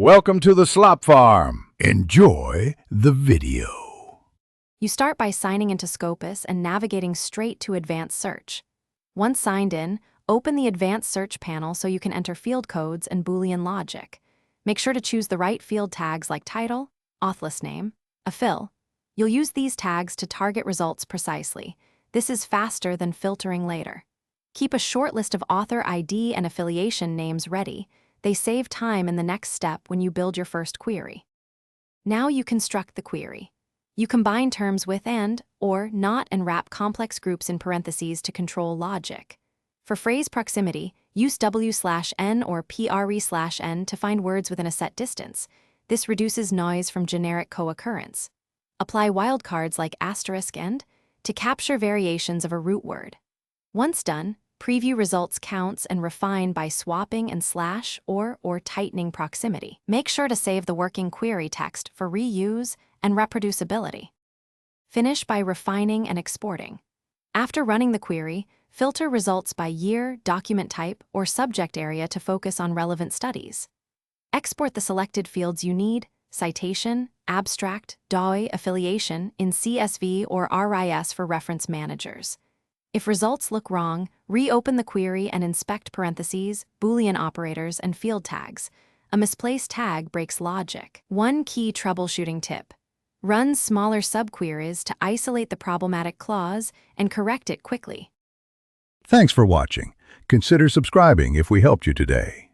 Welcome to the Slop Farm. Enjoy the video. You start by signing into Scopus and navigating straight to Advanced Search. Once signed in, open the Advanced Search panel so you can enter field codes and Boolean logic. Make sure to choose the right field tags like title, author's name, fill. You'll use these tags to target results precisely. This is faster than filtering later. Keep a short list of author ID and affiliation names ready. They save time in the next step when you build your first query. Now you construct the query. You combine terms with and, or, not and wrap complex groups in parentheses to control logic. For phrase proximity, use W/N or PRE/N to find words within a set distance. This reduces noise from generic co-occurrence. Apply wildcards like asterisk and to capture variations of a root word. Once done, preview results counts and refine by swapping and slash or tightening proximity. Make sure to save the working query text for reuse and reproducibility. Finish by refining and exporting. After running the query, filter results by year, document type, or subject area to focus on relevant studies. Export the selected fields you need, citation, abstract, DOI, affiliation, in CSV or RIS for reference managers. If results look wrong, reopen the query and inspect parentheses, Boolean operators, and field tags. A misplaced tag breaks logic. One key troubleshooting tip: run smaller subqueries to isolate the problematic clause and correct it quickly. Thanks for watching. Consider subscribing if we helped you today.